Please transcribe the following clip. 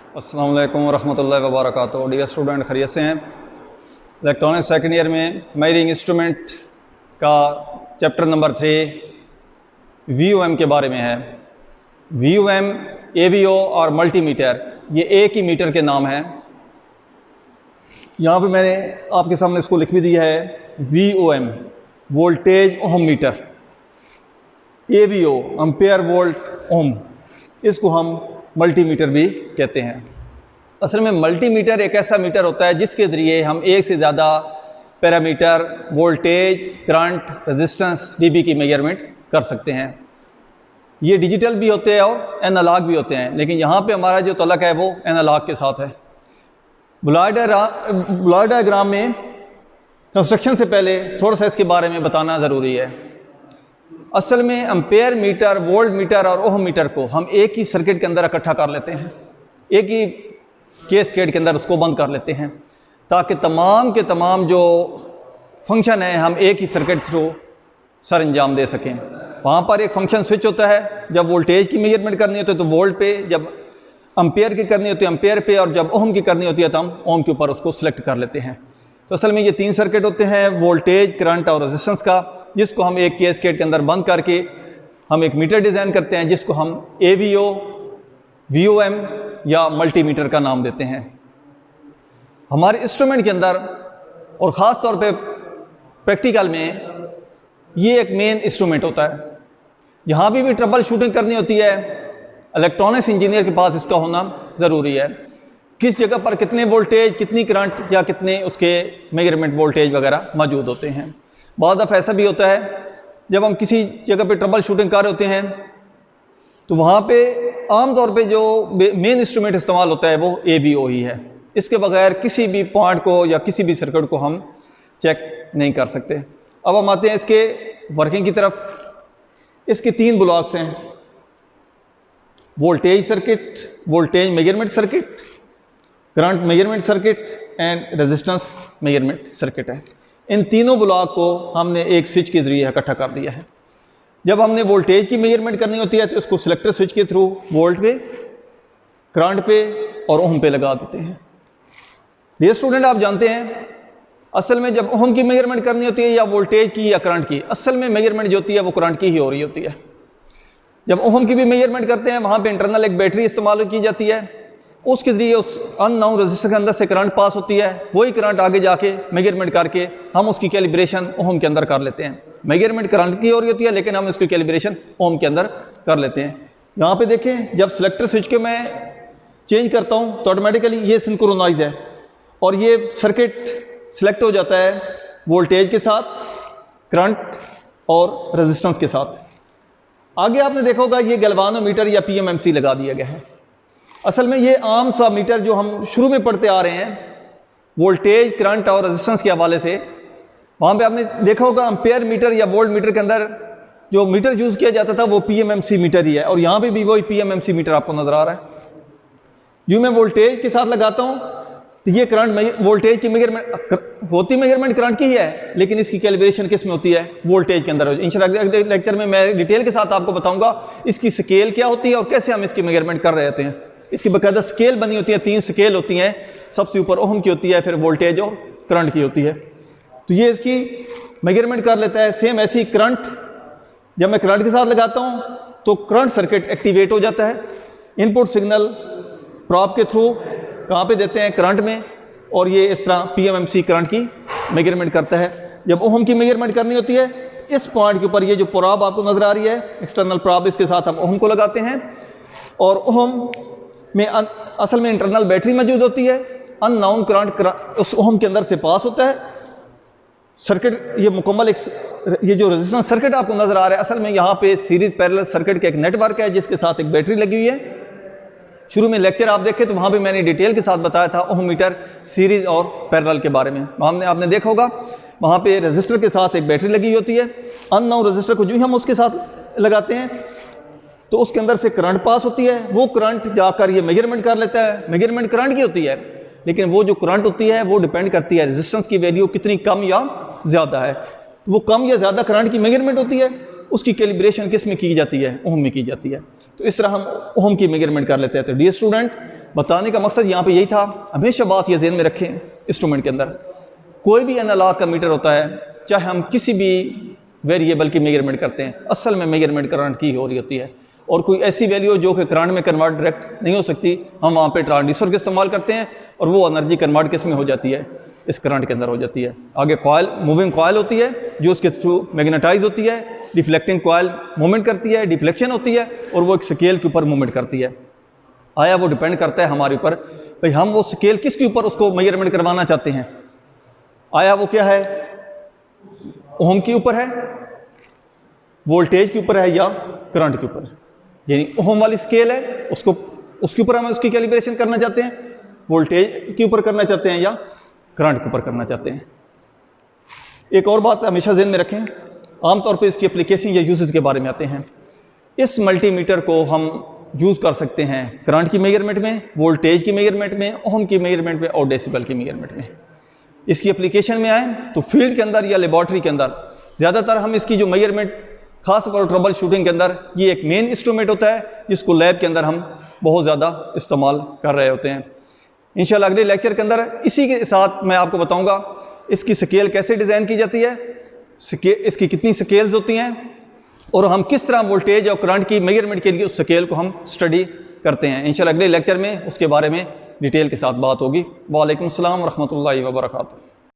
अस्सलाम वालेकुम रहमतुल्लाहि व बरकातुहू। डियर स्टूडेंट, खैरियत से हैं? इलेक्ट्रॉनिक सेकेंड ईयर में मेजरिंग इंस्ट्रूमेंट का चैप्टर नंबर 3 VOM के बारे में है। VOM, AVO और मल्टीमीटर, ये एक ही मीटर के नाम हैं। यहाँ पे मैंने आपके सामने इसको लिख भी दिया है, VOM voltage ohm meter, AVO ampere volt ohm, इसको हम मल्टीमीटर भी कहते हैं। असल में मल्टीमीटर एक ऐसा मीटर होता है जिसके ज़रिए हम एक से ज़्यादा parameter, voltage, current, resistance, dB की मेजरमेंट कर सकते हैं। ये डिजिटल भी होते हैं और एनालॉग भी होते हैं, लेकिन यहाँ पे हमारा जो तलक है वो एनालॉग के साथ है। ब्लॉक डायग्राम में कंस्ट्रक्शन से पहले थोड़ा सा इसके बारे में बताना ज़रूरी है। असल में एम्पेयर मीटर, वोल्ट मीटर और ओम मीटर को हम एक ही सर्किट के अंदर इकट्ठा कर लेते हैं, एक ही कैस्केड के अंदर उसको बंद कर लेते हैं, ताकि तमाम के तमाम जो फंक्शन है हम एक ही सर्किट थ्रू सर अंजाम दे सकें। वहाँ पर एक फंक्शन स्विच होता है, जब वोल्टेज की मेजरमेंट करनी होती है तो वोल्ट पे, जब एम्पेयर की करनी होती है एम्पेयर पे, और जब ओम की करनी होती है तो हम ओम के ऊपर उसको सिलेक्ट कर लेते हैं। तो असल में ये 3 सर्किट होते हैं, वोल्टेज, करंट और रेजिस्टेंस का, जिसको हम एक कैस्केड के अंदर बंद करके हम एक मीटर डिज़ाइन करते हैं, जिसको हम AVO, VOM या मल्टीमीटर का नाम देते हैं। हमारे इंस्ट्रूमेंट के अंदर और ख़ास तौर पे प्रैक्टिकल में ये एक मेन इंस्ट्रूमेंट होता है। यहाँ भी ट्रबल शूटिंग करनी होती है, इलेक्ट्रॉनिक्स इंजीनियर के पास इसका होना ज़रूरी है। किस जगह पर कितने वोल्टेज, कितनी करंट या कितने उसके मेजरमेंट वोल्टेज वगैरह मौजूद होते हैं। बहुत दफ़ा ऐसा भी होता है जब हम किसी जगह पे ट्रबल शूटिंग कर रहे होते हैं तो वहाँ पे आम तौर पे जो मेन इंस्ट्रूमेंट इस्तेमाल होता है वो AVO ही है। इसके बगैर किसी भी पॉइंट को या किसी भी सर्किट को हम चेक नहीं कर सकते। अब हम आते हैं इसके वर्किंग की तरफ। इसके 3 ब्लॉक्स हैं, voltage circuit, voltage measurement circuit, current measurement circuit and resistance measurement circuit है। इन तीनों ब्लॉक को हमने एक स्विच के ज़रिए इकट्ठा कर दिया है। जब हमने वोल्टेज की मेजरमेंट करनी होती है तो इसको सिलेक्टर स्विच के थ्रू वोल्ट पे, करंट पे और ओम पे लगा देते हैं। डियर स्टूडेंट, आप जानते हैं असल में जब ओम की मेजरमेंट करनी होती है या वोल्टेज की या करंट की, असल में मेजरमेंट जो होती है वो करंट की ही हो रही होती है। जब ओम की भी मेजरमेंट करते हैं वहाँ पे इंटरनल एक बैटरी इस्तेमाल की जाती है, उसके ज़रिए उस अननोन रेजिस्टर के अंदर से करंट पास होती है। वही करंट आगे जाके मेजरमेंट करके हम उसकी कैलिब्रेशन ओम के अंदर कर लेते हैं। मेजरमेंट करंट की हो रही होती है लेकिन हम उसकी कैलिब्रेशन ओम के अंदर कर लेते हैं। यहाँ पे देखें, जब सिलेक्टर स्विच के मैं चेंज करता हूँ तो ऑटोमेटिकली ये सिंक्रोनाइज है और ये सर्किट सिलेक्ट हो जाता है वोल्टेज के साथ, करंट और रेजिस्टेंस के साथ। आगे आपने देखा होगा ये गैल्वानोमीटर या PMMC लगा दिया गया है। असल में ये आम सा मीटर जो हम शुरू में पढ़ते आ रहे हैं वोल्टेज, करंट और रेजिस्टेंस के हवाले से, वहाँ पे आपने देखा होगा एम्पेयर मीटर या वोल्ट मीटर के अंदर जो मीटर यूज़ किया जाता था वो PMMC मीटर ही है, और यहाँ पे भी वही PMMC मीटर आपको नज़र आ रहा है। जो मैं वोल्टेज के साथ लगाता हूँ तो ये करंट, वोल्टेज की मेजरमेंट होती, मेजरमेंट करंट की ही है, लेकिन इसकी कैलिब्रेशन किस में होती है? वोल्टेज के अंदर। इंशाल्लाह अगले लेक्चर में मैं डिटेल के साथ आपको बताऊँगा इसकी स्केल क्या होती है और कैसे हम इसकी मेजरमेंट कर रहे होते हैं। इसकी बाकायदा स्केल बनी होती है, 3 स्केल होती हैं, सबसे ऊपर ओम की होती है, फिर वोल्टेज और करंट की होती है। तो ये इसकी मेजरमेंट कर लेता है। सेम ऐसी करंट, जब मैं करंट के साथ लगाता हूँ तो करंट सर्किट एक्टिवेट हो जाता है। इनपुट सिग्नल प्रॉब के थ्रू कहाँ पे देते हैं? करंट में, और ये इस तरह PMMC करंट की मेजरमेंट करता है। जब ओम की मेजरमेंट करनी होती है, इस पॉइंट के ऊपर ये जो प्रॉब आपको नज़र आ रही है एक्सटर्नल प्रॉब, इसके साथ हम ओम को लगाते हैं, और ओम में असल में इंटरनल बैटरी मौजूद होती है। अननोन करंट उस ओम के अंदर से पास होता है। सर्किट ये मुकम्मल ये जो रेजिस्टेंस सर्किट आपको नज़र आ रहा है, असल में यहाँ पे सीरीज पैरेलल सर्किट का एक नेटवर्क है जिसके साथ एक बैटरी लगी हुई है। शुरू में लेक्चर आप देखें तो वहाँ पे मैंने डिटेल के साथ बताया था ओम मीटर, सीरीज और पैरेलल के बारे में। आपने देखा होगा वहाँ पे रेजिस्टर के साथ एक बैटरी लगी होती है। अननोन रेजिस्टर को जो ही हम उसके साथ लगाते हैं तो उसके अंदर से करंट पास होती है। वो करंट जाकर ये मेजरमेंट कर लेता है। मेजरमेंट करंट की होती है, लेकिन वो जो करंट होती है वो डिपेंड करती है रेजिस्टेंस की वैल्यू कितनी कम या ज़्यादा है। तो वो कम या ज़्यादा करंट की मेजरमेंट होती है, उसकी कैलिब्रेशन किस में की जाती है? ओम में की जाती है। तो इस तरह हम ओम की मेजरमेंट कर लेते हैं। तो डियर स्टूडेंट, बताने का मकसद यहाँ पे यही था, हमेशा बात ये ज़हन में रखें, इंस्ट्रूमेंट के अंदर कोई भी एनालॉग का मीटर होता है, चाहे हम किसी भी वेरिएबल की मेजरमेंट करते हैं, असल में मेजरमेंट करंट की हो रही होती है, और कोई ऐसी वैल्यू जो कि करंट में कन्वर्ट डायरेक्ट नहीं हो सकती, हम वहाँ पे ट्रांजिस्टर का इस्तेमाल करते हैं और वो एनर्जी कन्वर्ट किस में हो जाती है, इस करंट के अंदर हो जाती है। आगे कॉइल, मूविंग कॉइल होती है जो उसके थ्रू मैग्नेटाइज होती है, डिफ्लेक्टिंग कॉइल मूवमेंट करती है, डिफ्लेक्शन होती है, और वो एक स्केल के ऊपर मूवमेंट करती है। आया वो डिपेंड करता है हमारे ऊपर, भाई हम वो स्केल किसके ऊपर उसको मेजरमेंट करवाना चाहते हैं। आया वो क्या है, ओम के ऊपर है, वोल्टेज के ऊपर है, या करंट के ऊपर है। यानी ओम वाली स्केल है, उसको उसके ऊपर हम उसकी कैलिब्रेशन करना चाहते हैं, वोल्टेज के ऊपर करना चाहते हैं या करंट के ऊपर करना चाहते हैं। एक और बात हमेशा ज़हन में रखें, आमतौर पे इसकी एप्लीकेशन या यूजेज के बारे में आते हैं। इस मल्टीमीटर को हम यूज़ कर सकते हैं करंट की मेजरमेंट में, वोल्टेज की मेजरमेंट में, ओम की मेजरमेंट में और डेसिबल की मेजरमेंट में। इसकी एप्लीकेशन में आए तो फील्ड के अंदर या लेबॉर्ट्री के अंदर ज़्यादातर हम इसकी जो मेजरमेंट, खास तौर पर ट्रबल शूटिंग के अंदर, ये एक मेन इंस्ट्रूमेंट होता है जिसको लैब के अंदर हम बहुत ज़्यादा इस्तेमाल कर रहे होते हैं। इंशाल्लाह अगले लेक्चर के अंदर इसी के साथ मैं आपको बताऊंगा इसकी स्केल कैसे डिज़ाइन की जाती है, इसकी कितनी स्केल्स होती हैं, और हम किस तरह वोल्टेज और करंट की मेजरमेंट के लिए उस स्केल को हम स्टडी करते हैं। इंशाल्लाह अगले लेक्चर में उसके बारे में डिटेल के साथ बात होगी। वालेकुम अस्सलाम व रहमतुल्लाहि व बरकातुहू।